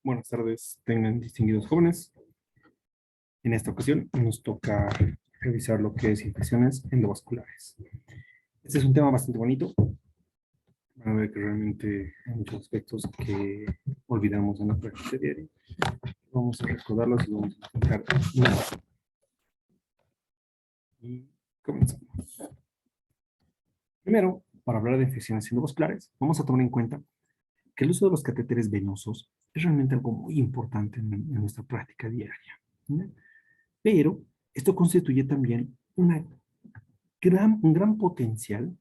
Buenas tardes, tengan distinguidos jóvenes. En esta ocasión nos toca revisar lo que es infecciones endovasculares. Este es un tema bastante bonito. Van a ver que realmente hay muchos aspectos que olvidamos en la práctica diaria. Vamos a recordarlos y vamos a intentar. Y comenzamos. Primero, para hablar de infecciones endovasculares, vamos a tomar en cuenta que el uso de los catéteres venosos es realmente algo muy importante en nuestra práctica diaria, ¿no? Pero esto constituye también un gran potencial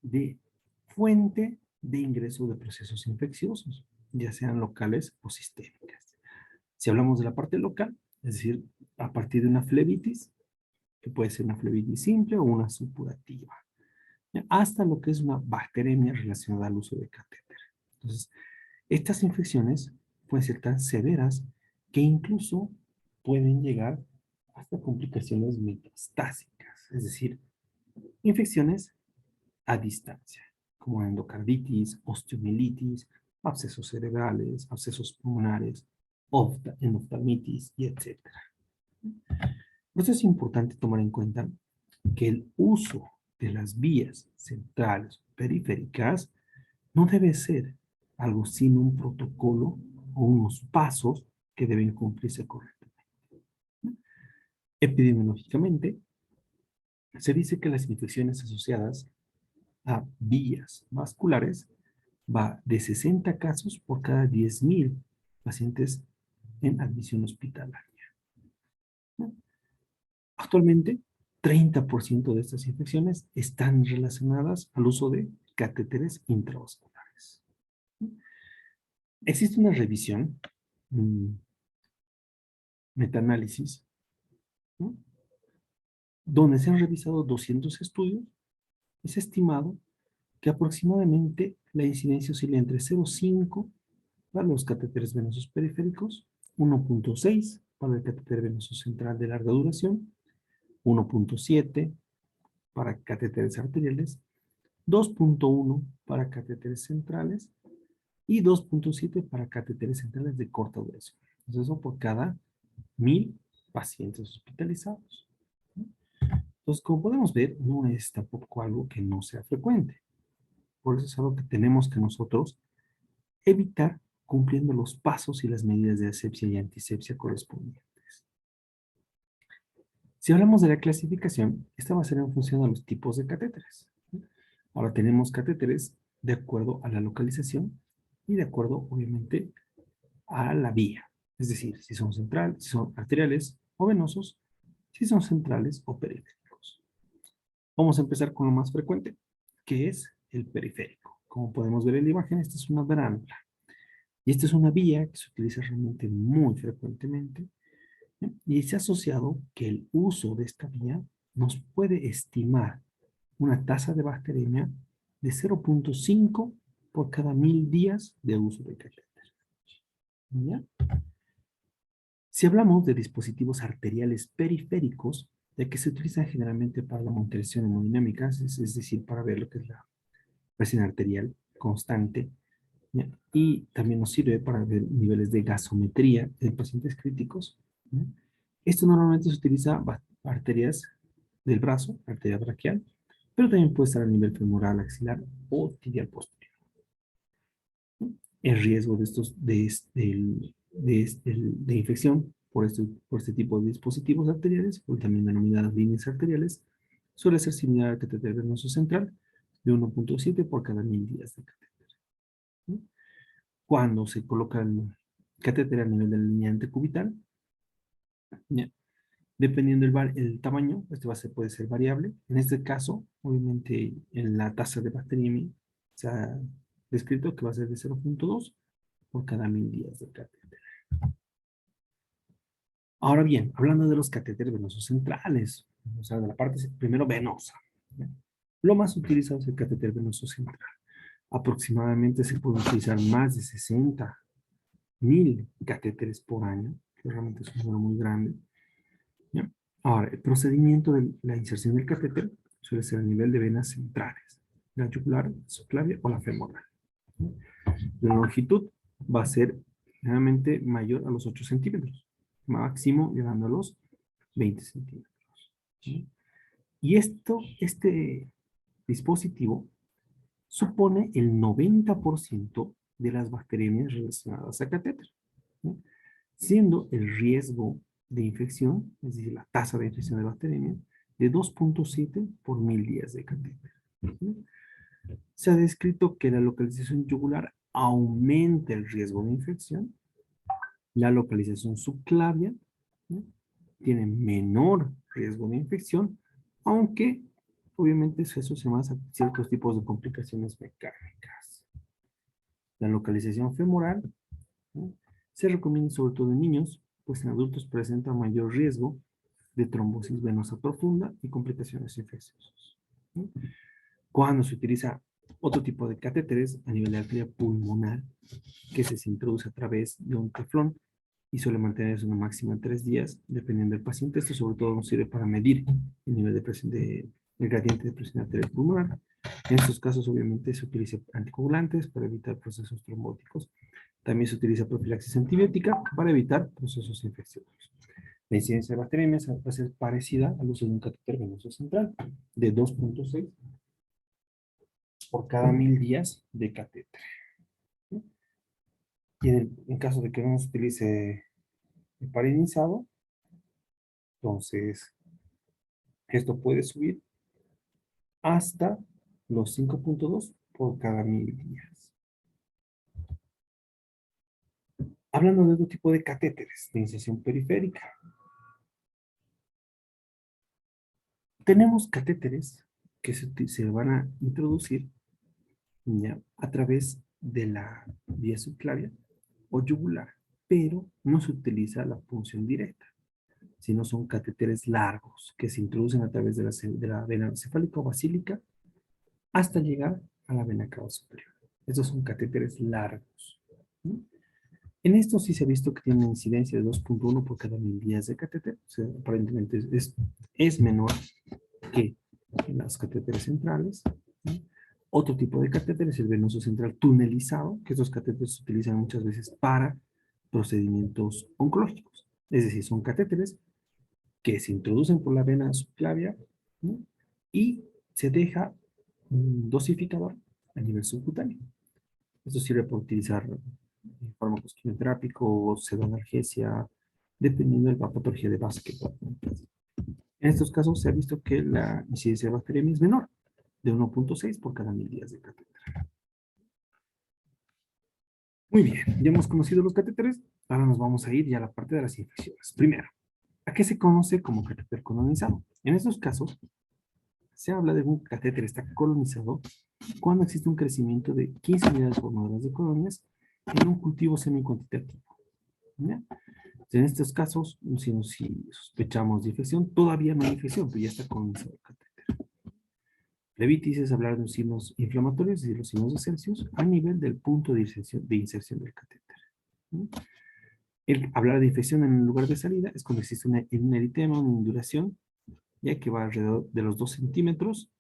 de fuente de ingreso de procesos infecciosos, ya sean locales o sistémicas. Si hablamos de la parte local, es decir, a partir de una flebitis, que puede ser una flebitis simple o una supurativa, hasta lo que es una bacteremia relacionada al uso de catéter. Entonces, estas infecciones pueden ser tan severas que incluso pueden llegar hasta complicaciones metastásicas, es decir, infecciones a distancia, como endocarditis, osteomielitis, abscesos cerebrales, abscesos pulmonares, endoftalmitis y etcétera. Por eso es importante tomar en cuenta que el uso de las vías centrales o periféricas no debe ser algo sin un protocolo o unos pasos que deben cumplirse correctamente. Epidemiológicamente, se dice que las infecciones asociadas a vías vasculares va de 60 casos por cada 10.000 pacientes en admisión hospitalaria. Actualmente, 30% de estas infecciones están relacionadas al uso de catéteres intravasculares. Existe una revisión, un metaanálisis, ¿no?, donde se han revisado 200 estudios. Es estimado que aproximadamente la incidencia oscila entre 0,5 para los catéteres venosos periféricos, 1,6 para el catéter venoso central de larga duración, 1,7 para catéteres arteriales, 2,1 para catéteres centrales y 2,7 para catéteres centrales de corta duración. Entonces, eso por cada 1.000 pacientes hospitalizados. Entonces, como podemos ver, no es tampoco algo que no sea frecuente. Por eso es algo que tenemos que nosotros evitar cumpliendo los pasos y las medidas de asepsia y antisepsia correspondientes. Si hablamos de la clasificación, esta va a ser en función de los tipos de catéteres. Ahora tenemos catéteres de acuerdo a la localización y de acuerdo, obviamente, a la vía. Es decir, si son centrales, si son arteriales o venosos, si son centrales o periféricos. Vamos a empezar con lo más frecuente, que es el periférico. Como podemos ver en la imagen, esta es una verándula. Y esta es una vía que se utiliza realmente muy frecuentemente. Y se ha asociado que el uso de esta vía nos puede estimar una tasa de bacteremia de 0,5 por cada 1.000 días de uso de catéter. ¿Ya? Si hablamos de dispositivos arteriales periféricos, ya que se utilizan generalmente para la monitorización hemodinámica, es decir, para ver lo que es la presión arterial constante, ¿ya?, y también nos sirve para ver niveles de gasometría en pacientes críticos, ¿ya? Esto normalmente se utiliza para arterias del brazo, arteria braquial, pero también puede estar a nivel femoral, axilar o tibial posterior. El riesgo de infección por este tipo de dispositivos arteriales, o también denominadas líneas arteriales, suele ser similar al catéter venoso central, de 1,7 por cada 1.000 días de catéter. Cuando se coloca el catéter a nivel de la línea antecubital, ¿ya?, dependiendo el tamaño, puede ser variable. En este caso, obviamente, en la tasa de bacteriemia se ha descrito que va a ser de 0,2 por cada 1.000 días de catéter. Ahora bien, hablando de los catéteres venosos centrales, o sea, de la parte primero venosa, ¿ya?, lo más utilizado es el catéter venoso central. Aproximadamente se pueden utilizar más de 60.000 catéteres por año, que realmente es un número muy grande, ¿ya? Ahora, el procedimiento de la inserción del catéter suele ser a nivel de venas centrales, la yugular, subclavia o la femoral. La longitud va a ser generalmente mayor a los 8 centímetros, máximo llegando a los 20 centímetros. ¿Sí? Y este dispositivo supone el 90% de las bacterias relacionadas a catéter, ¿sí? Siendo el riesgo de infección, es decir, la tasa de infección de bacterias, de 2.7 por 1000 días de catéter. ¿Sí? Se ha descrito que la localización yugular aumenta el riesgo de infección, la localización subclavia, ¿sí? Tiene menor riesgo de infección, aunque obviamente se asocia más a ciertos tipos de complicaciones mecánicas. La localización femoral, ¿sí? Se recomienda sobre todo en niños, pues en adultos presenta mayor riesgo de trombosis venosa profunda y complicaciones infecciosas. ¿Sí? Cuando se utiliza otro tipo de catéteres a nivel de arteria pulmonar, que se introduce a través de un teflón y suele mantenerse una máxima de 3 días, dependiendo del paciente. Esto sobre todo nos sirve para medir el nivel de presión el gradiente de presión arterial pulmonar. En estos casos, obviamente, se utiliza anticoagulantes para evitar procesos trombóticos. También se utiliza profilaxis antibiótica para evitar procesos infecciosos. La incidencia de bacterias va a ser parecida al uso de un catéter venoso central de 2.6 por cada 1000 días de catéter. Y en caso de que no se utilice heparinizado, entonces esto puede subir hasta los 5.2 por cada 1000 días. Hablando de otro tipo de catéteres de inserción periférica, tenemos catéteres que se van a introducir ya a través de la vía subclavia o yugular, pero no se utiliza la punción directa, sino son catéteres largos que se introducen a través de la vena cefálica o basílica hasta llegar a la vena cava superior. Estos son catéteres largos. ¿Sí? En esto sí se ha visto que tiene una incidencia de 2.1 por cada 1000 días de catéter. O sea, aparentemente es menor que en los catéteres centrales. ¿Sí? Otro tipo de catéter es el venoso central tunelizado, que estos catéteres se utilizan muchas veces para procedimientos oncológicos. Es decir, son catéteres que se introducen por la vena subclavia, ¿no? Y se deja un dosificador a nivel subcutáneo. Esto sirve para utilizar fármacos quimioterápicos, pseudoanalgesia, dependiendo de la patología de base que pueda tener. En estos casos se ha visto que la incidencia de bacteriemia es menor, de 1.6 por cada 1000 días de catéter. Muy bien, ya hemos conocido los catéteres, ahora nos vamos a ir ya a la parte de las infecciones. Primero, ¿a qué se conoce como catéter colonizado? En estos casos, se habla de un catéter está colonizado cuando existe un crecimiento de 15 unidades formadoras de colonias en un cultivo semi-cuantitativo. ¿Ya? En estos casos, si sospechamos de infección, todavía no hay infección, pero ya está colonizado el catéter. Levitis es hablar de los signos inflamatorios, es decir, los signos de Celsius, a nivel del punto de inserción del catéter. ¿Sí? El hablar de infección en el lugar de salida es cuando existe un eritema, una induración, ya que va alrededor de los 2 centímetros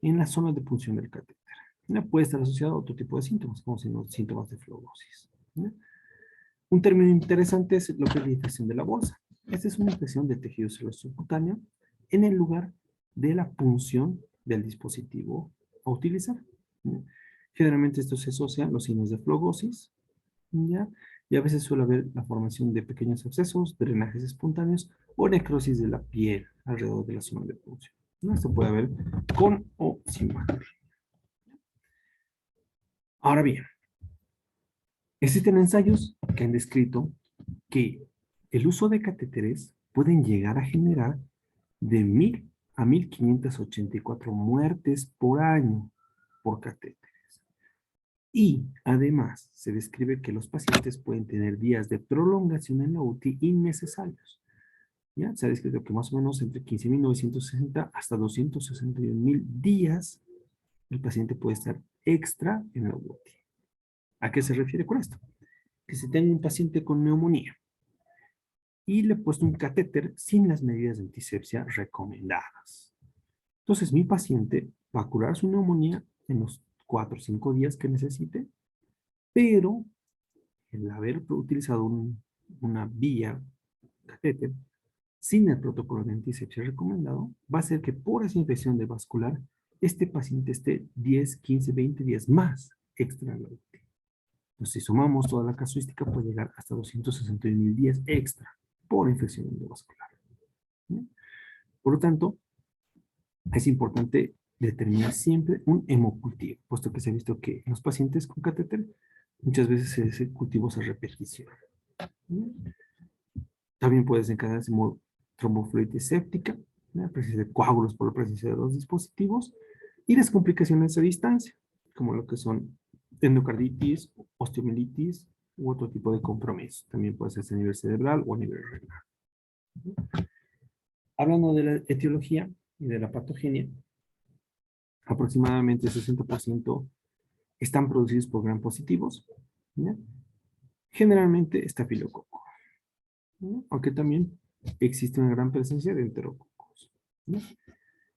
en la zona de punción del catéter. ¿Ya? Puede estar asociado a otro tipo de síntomas, como síntomas de fluorosis. ¿Ya? Un término interesante es lo que es la infección de la bolsa. Esta es una infección de tejido celular subcutáneo en el lugar de la punción del dispositivo a utilizar. ¿Ya? Generalmente esto se asocia a los signos de fluorosis, ¿ya? Y a veces suele haber la formación de pequeños abscesos, drenajes espontáneos o necrosis de la piel alrededor de la zona de punción. ¿No? Esto puede haber con o sin bacteria. Ahora bien, existen ensayos que han descrito que el uso de catéteres pueden llegar a generar de 1000 a 1584 muertes por año por catéteres. Y además se describe que los pacientes pueden tener días de prolongación en la UTI innecesarios. ¿Ya? Se ha descrito que más o menos entre 15.960 hasta 261.000 días el paciente puede estar extra en la UTI. ¿A qué se refiere con esto? Que si tengo un paciente con neumonía y le he puesto un catéter sin las medidas de antisepsia recomendadas. Entonces mi paciente va a curar su neumonía en los 4 o 5 días que necesite, pero el haber utilizado una vía catéter sin el protocolo de antisepsia recomendado, va a hacer que por esa infección de vascular, este paciente esté 10, 15, 20 días más extra en la UTI. Entonces, si sumamos toda la casuística, puede llegar hasta 261.000 días extra por infección endovascular. ¿Sí? Por lo tanto, es importante determinar siempre un hemocultivo, puesto que se ha visto que en los pacientes con catéter muchas veces ese cultivo se repetición. ¿Sí? También puede desencadenarse tromboflebitis séptica, la presencia de coágulos por la presencia de los dispositivos y las complicaciones a distancia, como lo que son endocarditis, osteomielitis u otro tipo de compromiso. También puede ser a nivel cerebral o a nivel renal. Hablando de la etiología y de la patogenia, aproximadamente 60% están producidos por gram positivos, ¿ya? Generalmente estafilococo, ¿no? Aunque también existe una gran presencia de enterococos, ¿no?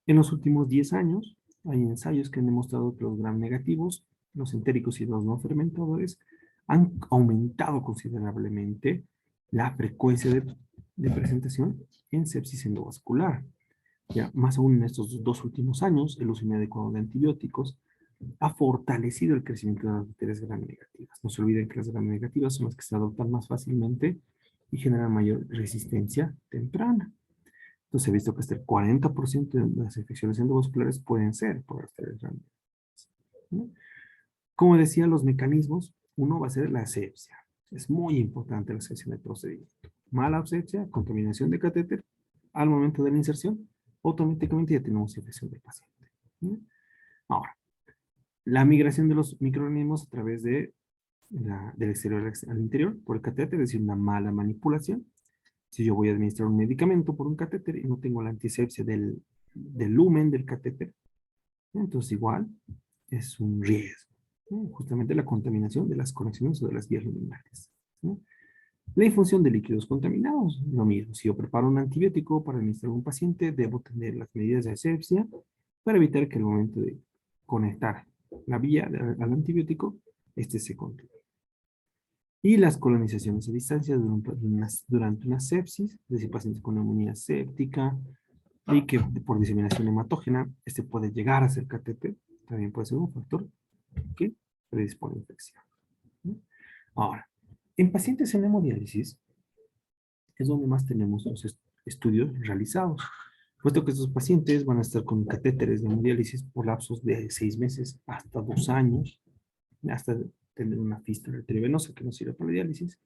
En los últimos 10 años hay ensayos que han demostrado que los gram negativos, los entéricos y los no fermentadores han aumentado considerablemente la frecuencia de presentación en sepsis endovascular. Ya, más aún en estos 2 últimos años, el uso inadecuado de antibióticos ha fortalecido el crecimiento de las bacterias gram negativas. No se olviden que las gram negativas son las que se adoptan más fácilmente y generan mayor resistencia temprana. Entonces, se ha visto que hasta el 40% de las infecciones endovasculares pueden ser por bacterias gram negativas, ¿no? Como decía, los mecanismos, uno va a ser la asepsia. Es muy importante la asepsia del procedimiento. Mala asepsia, contaminación de catéter, al momento de la inserción, automáticamente ya tenemos infección del paciente, ¿no? Ahora, la migración de los microorganismos a través del exterior al interior por el catéter, es decir, una mala manipulación. Si yo voy a administrar un medicamento por un catéter y no tengo la antisepsia del lumen del catéter, entonces igual es un riesgo, ¿no? Justamente la contaminación de las conexiones o de las vías luminales, ¿no? La infusión de líquidos contaminados, lo mismo. Si yo preparo un antibiótico para administrar a un paciente, debo tener las medidas de asepsia para evitar que al momento de conectar la vía al antibiótico, este se contamine. Y las colonizaciones a distancia durante una sepsis, es decir, pacientes con neumonía séptica y que por diseminación hematógena, este puede llegar a ser catéter, también puede ser un factor que predispone a infección, ¿no? Ahora, en pacientes en hemodiálisis es donde más tenemos los estudios realizados, puesto que estos pacientes van a estar con catéteres de hemodiálisis por lapsos de 6 meses hasta 2 años, hasta tener una fístula arteriovenosa que nos sirve para la diálisis.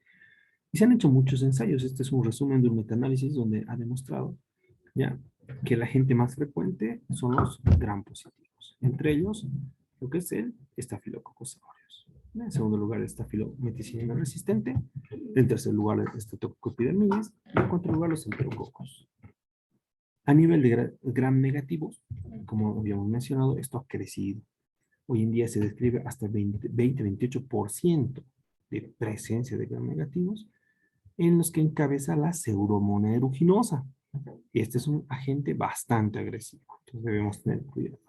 Y se han hecho muchos ensayos. Este es un resumen de un metaanálisis donde ha demostrado ya que la gente más frecuente son los gram positivos. Entre ellos, lo que es el estafilococcus aureus. En segundo lugar, el estafilometicilina resistente. En tercer lugar, el Streptococcus epidermidis. Y en cuarto lugar, los enterococos. A nivel de gram negativos, como habíamos mencionado, esto ha crecido. Hoy en día se describe hasta 20-28% de presencia de gram negativos, en los que encabeza la Pseudomonas aeruginosa. Y este es un agente bastante agresivo, entonces debemos tener cuidado.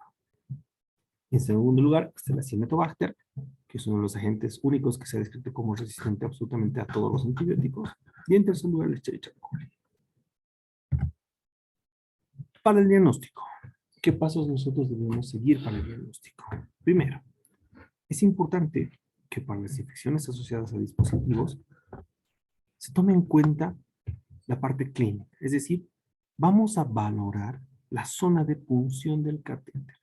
En segundo lugar, está la Cianobacter, que es uno de los agentes únicos que se ha descrito como resistente absolutamente a todos los antibióticos. Y en tercer lugar, el Escherichia coli. Para el diagnóstico, ¿qué pasos nosotros debemos seguir para el diagnóstico? Primero, es importante que para las infecciones asociadas a dispositivos se tome en cuenta la parte clínica, es decir, vamos a valorar la zona de punción del catéter,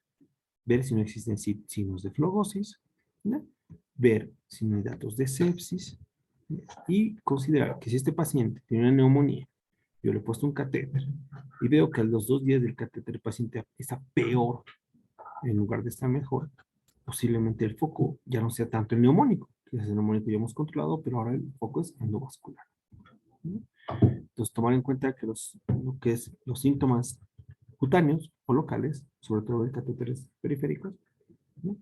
ver si no existen signos de flogosis, ¿no? Ver si no hay datos de sepsis, ¿no? Y considerar que si este paciente tiene una neumonía, yo le he puesto un catéter y veo que a los 2 días del catéter el paciente está peor en lugar de estar mejor, posiblemente el foco ya no sea tanto el neumónico, que es el neumónico ya hemos controlado, pero ahora el foco es endovascular, ¿no? Entonces, tomar en cuenta que lo que es los síntomas cutáneos o locales, sobre todo de catéteres periféricos, ¿no?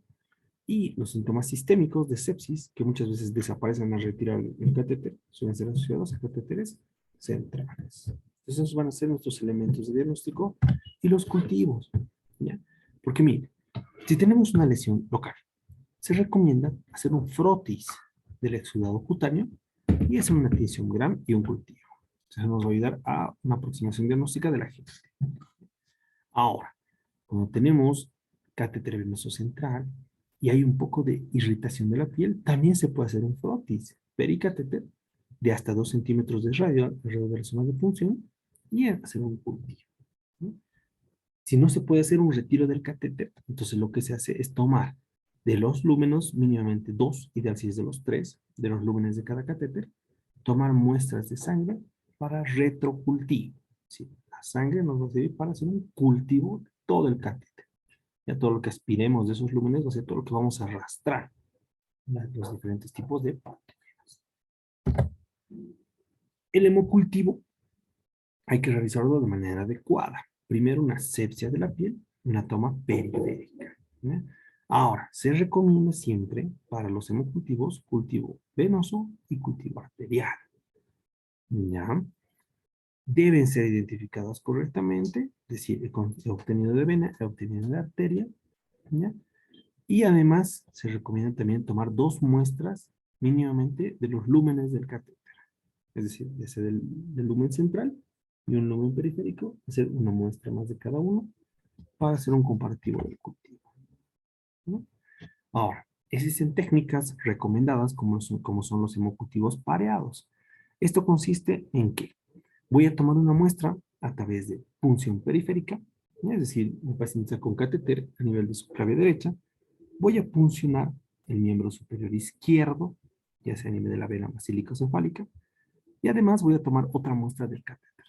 Y los síntomas sistémicos de sepsis, que muchas veces desaparecen al retirar el catéter, suelen ser asociados a catéteres centrales. Entonces, esos van a ser nuestros elementos de diagnóstico y los cultivos, ¿ya? Porque mire, si tenemos una lesión local, se recomienda hacer un frotis, del exudado cutáneo y hacen una tinción y un cultivo. Entonces nos va a ayudar a una aproximación diagnóstica de la gente. Ahora, cuando tenemos catéter venoso central y hay un poco de irritación de la piel, también se puede hacer un frotis pericatéter de hasta 2 centímetros de radio alrededor de la zona de punción y hacer un cultivo, ¿no? Si no se puede hacer un retiro del catéter, entonces lo que se hace es tomar de los lúmenes, mínimamente 2, ideal si es de los 3, de los lúmenes de cada catéter, tomar muestras de sangre para retrocultivo. ¿Sí? La sangre nos va a servir para hacer un cultivo de todo el catéter. Ya todo lo que aspiremos de esos lúmenes va a ser todo lo que vamos a arrastrar, los diferentes tipos de patógenos. El hemocultivo hay que realizarlo de manera adecuada. Primero una asepsia de la piel, una toma periférica, ¿no? Ahora, se recomienda siempre para los hemocultivos cultivo venoso y cultivo arterial. ¿Ya? Deben ser identificados correctamente, es decir, he obtenido de vena, he obtenido de arteria, ¿ya? Y además se recomienda también tomar 2 muestras mínimamente de los lúmenes del catéter, es decir, ese del lumen central y un lumen periférico, hacer una muestra más de cada uno para hacer un comparativo del cultivo, ¿no? Ahora, existen técnicas recomendadas como son los hemocultivos pareados. Esto consiste en que voy a tomar una muestra a través de punción periférica, ¿no? Es decir, un paciente con catéter a nivel de su clave derecha, voy a puncionar el miembro superior izquierdo, ya sea a nivel de la vena basílico-cefálica, y además voy a tomar otra muestra del catéter.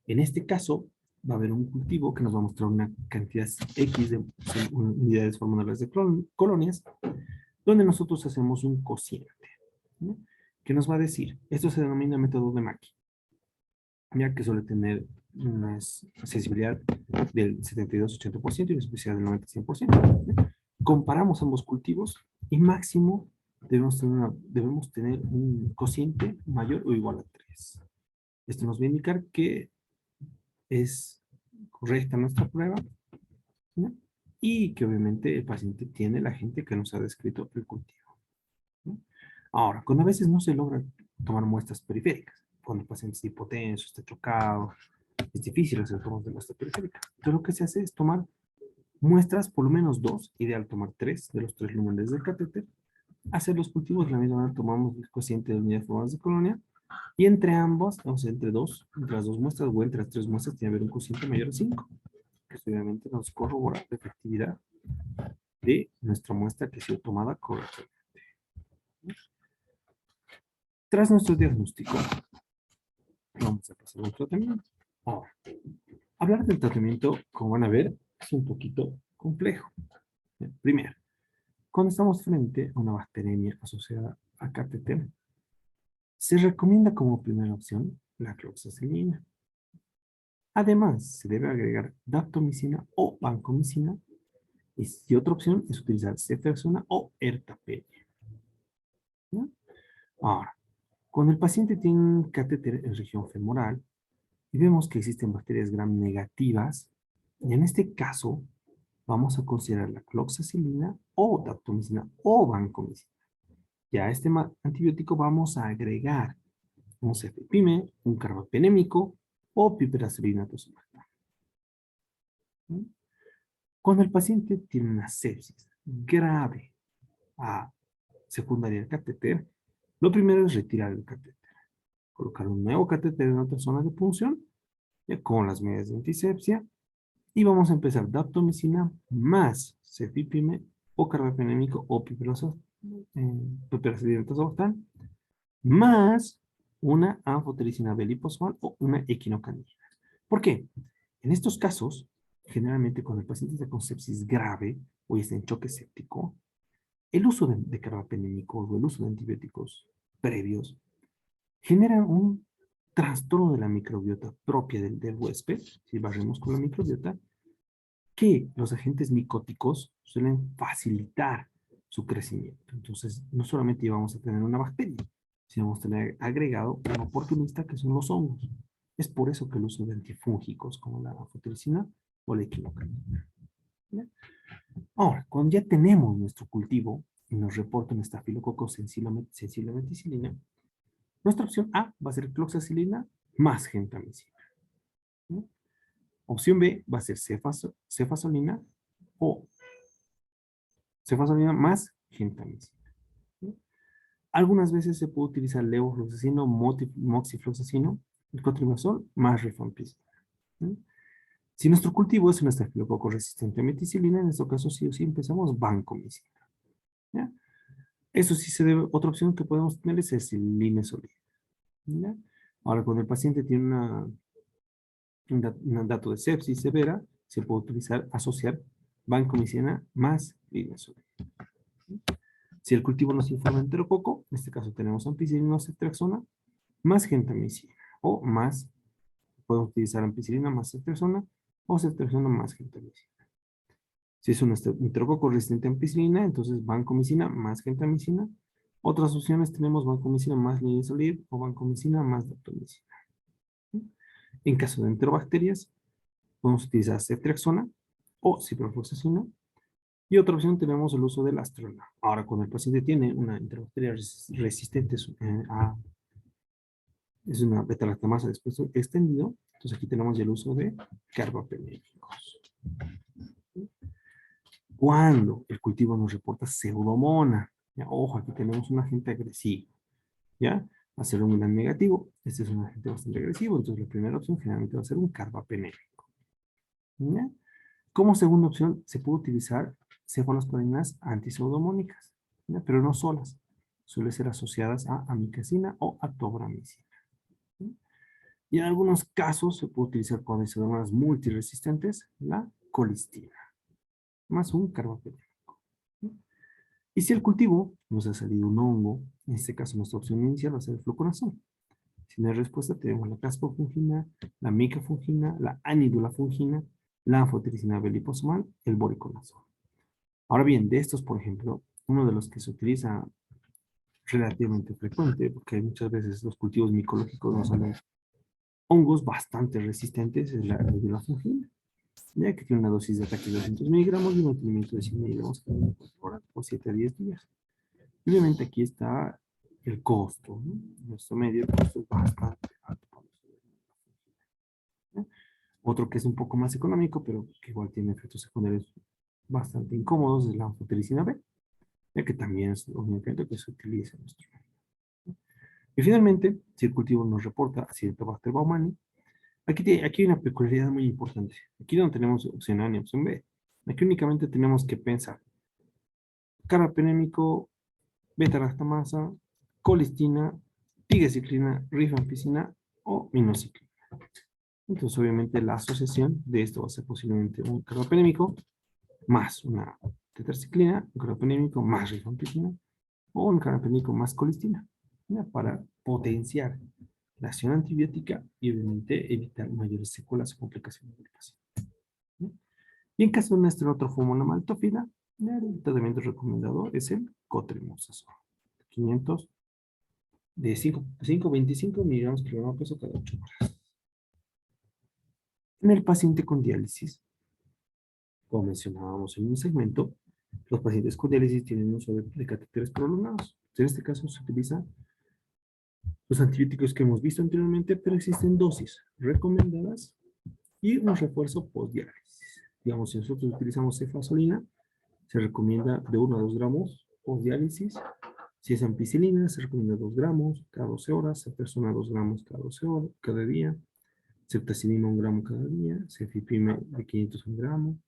En este caso, va a haber un cultivo que nos va a mostrar una cantidad X de unidades hormonales de colonias, donde nosotros hacemos un cociente, ¿no? Que nos va a decir, esto se denomina método de Mackey, ya que suele tener una sensibilidad del 72-80% y una especificidad del 90-100%. ¿No? Comparamos ambos cultivos y máximo debemos tener un cociente mayor o igual a 3. Esto nos va a indicar que es correcta nuestra prueba, ¿no? Y que obviamente el paciente tiene la gente que nos ha descrito el cultivo, ¿no? Ahora, cuando a veces no se logra tomar muestras periféricas, cuando el paciente está hipotenso, está chocado, es difícil hacer tomas de muestra periférica. Entonces lo que se hace es tomar muestras, por lo menos 2, ideal tomar 3 de los 3 lúmenes del catéter, hacer los cultivos de la misma manera, tomamos el cociente de unidades formadas de colonia, y entre ambos, o sea, entre las dos muestras o entre las 3 muestras, tiene que haber un cociente mayor a 5, que obviamente nos corrobora la efectividad de nuestra muestra que ha sido tomada correctamente. Tras nuestro diagnóstico, vamos a pasar al tratamiento. Ahora, hablar del tratamiento, como van a ver, es un poquito complejo. Primero, cuando estamos frente a una bacteremia asociada a catéter, se recomienda como primera opción la cloxacillina. Además, se debe agregar daptomicina o vancomicina. Y otra opción es utilizar ceftriaxona o ertaperia, ¿no? Ahora, cuando el paciente tiene un catéter en región femoral y vemos que existen bacterias gram negativas, y en este caso vamos a considerar la cloxacillina o daptomicina o vancomicina. Ya a este antibiótico vamos a agregar un cefepime, un carbapenémico o piperacillina tosumab. ¿Mm? Cuando el paciente tiene una sepsis grave a secundaria del catéter, lo primero es retirar el catéter, colocar un nuevo catéter en otra zona de punción, ya con las medidas de antisepsia, y vamos a empezar daptomicina más cefipime o carbapenémico o piperacillina tosumab, más una anfotericina B liposomal o una equinocanina. ¿Por qué? En estos casos, generalmente cuando el paciente está con sepsis grave o está en choque séptico, el uso de carbapenémicos o el uso de antibióticos previos genera un trastorno de la microbiota propia del huésped, si barremos con la microbiota, que los agentes micóticos suelen facilitar su crecimiento. Entonces, no solamente vamos a tener una bacteria, sino vamos a tener agregado un oportunista que son los hongos. Es por eso que el uso de antifúngicos como la anfotericina o la equinocanina. Ahora, cuando ya tenemos nuestro cultivo, y nos reporta un estafilococo sensible a meticilina, nuestra opción A va a ser cloxacilina más gentamicina, ¿no? Opción B va a ser cefazolina o cefazolina más gentamicina, ¿no? Algunas veces se puede utilizar levofloxacino, moxifloxacino, el cotrimazol más rifampicina, ¿no? Si nuestro cultivo es un estafilococo resistente a meticilina, en este caso sí o sí empezamos vancomicina, ¿ya? Eso sí se debe, otra opción que podemos tener es el linezolid, ¿ya? Ahora, cuando el paciente tiene un dato de sepsis severa, se puede utilizar, asociar vancomicina más linezolid. Si el cultivo nos informa enterococo, en este caso tenemos ampicilina o ceftriaxona, más gentamicina, o más, podemos utilizar ampicilina más ceftriaxona, o ceftriaxona más gentamicina. Si es un enterococo resistente a ampicilina, entonces vancomicina más gentamicina. Otras opciones tenemos vancomicina más linezolid o vancomicina más daptomicina. En caso de enterobacterias, podemos utilizar ceftriaxona o ciprofloxacina. Y otra opción tenemos el uso de la astrona. Ahora, cuando el paciente tiene una enterobacteria resistente es una beta-lactamasa después extendido, entonces aquí tenemos ya el uso de carbapenémicos. Cuando el cultivo nos reporta pseudomona, ya, ojo, aquí tenemos un agente agresivo, ¿ya? Hacer un gran negativo, este es un agente bastante agresivo, entonces la primera opción generalmente va a ser un carbapenémico, ¿ya? Como segunda opción, se puede utilizar cefalosporinas antipseudomónicas, ¿ya? Pero no solas, suelen ser asociadas a amikacina o a tobramicina, ¿ya? Y en algunos casos se puede utilizar con pseudomonas multiresistentes, la colistina, más un carbapenémico. Y si el cultivo nos ha salido un hongo, en este caso nuestra opción inicial va a ser el fluconazol. Si no hay respuesta, tenemos la caspofungina, la micafungina, la anidulafungina, la anfotericina liposomal, el boriconazol. Ahora bien, de estos, por ejemplo, uno de los que se utiliza relativamente frecuente, porque muchas veces los cultivos micológicos nos salen hongos bastante resistentes, es la anidulafungina, ya que tiene una dosis de ataque de 200 miligramos y un mantenimiento de 100 miligramos cada 24 horas por 7 a 10 días. Obviamente aquí está el costo, ¿no? Nuestro medio de costo es bastante alto. ¿No? Otro que es un poco más económico, pero que igual tiene efectos secundarios bastante incómodos, es la anfotericina B, ya que también es un medicamento que se utiliza en nuestro medio. ¿No? Y finalmente, si el cultivo nos reporta Acinetobacter baumannii, aquí hay una peculiaridad muy importante. Aquí no tenemos opción A ni opción B. Aquí únicamente tenemos que pensar carbapenémico, beta-lactamasa, colistina, tigecyclina, rifampicina o minocyclina. Entonces, obviamente, la asociación de esto va a ser posiblemente un carbapenémico más una tetraciclina, un carbapenémico más rifampicina o un carbapenémico más colistina, ¿ya? Para potenciar la acción antibiótica y, obviamente, evitar mayores secuelas o complicaciones del paciente, ¿ya? Y en caso de una estenotrófoma maltófila, el tratamiento recomendado es el cotrimoxazol, 500 de 5,25 miligramos por gramo de peso cada 8 horas. En el paciente con diálisis, como mencionábamos en un segmento, los pacientes con diálisis tienen uso de catéteres prolongados. En este caso se utilizan los antibióticos que hemos visto anteriormente, pero existen dosis recomendadas y un refuerzo postdiálisis. Digamos, si nosotros utilizamos cefazolina, se recomienda de 1 a 2 gramos postdiálisis. Si es ampicilina, se recomienda 2 gramos cada 12 horas, ceftriaxona 2 gramos cada 12 horas, cada día, ceftazidima 1 gramo cada día, cefipime de 500 a 1 gramo.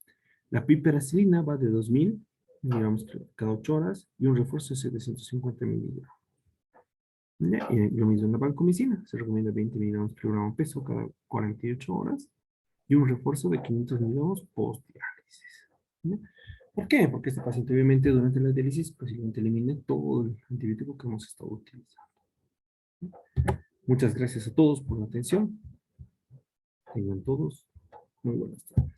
La piperacilina va de 2000 miligramos cada 8 horas y un refuerzo de 750 miligramos. ¿Ya? Y lo mismo en la vancomicina, se recomienda 20 miligramos por gramo peso cada 48 horas y un refuerzo de 500 miligramos post-diálisis. ¿Ya? ¿Por qué? Porque este paciente obviamente durante la diálisis posiblemente elimine todo el antibiótico que hemos estado utilizando. Muchas gracias a todos por la atención. Tengan todos muy buenas tardes.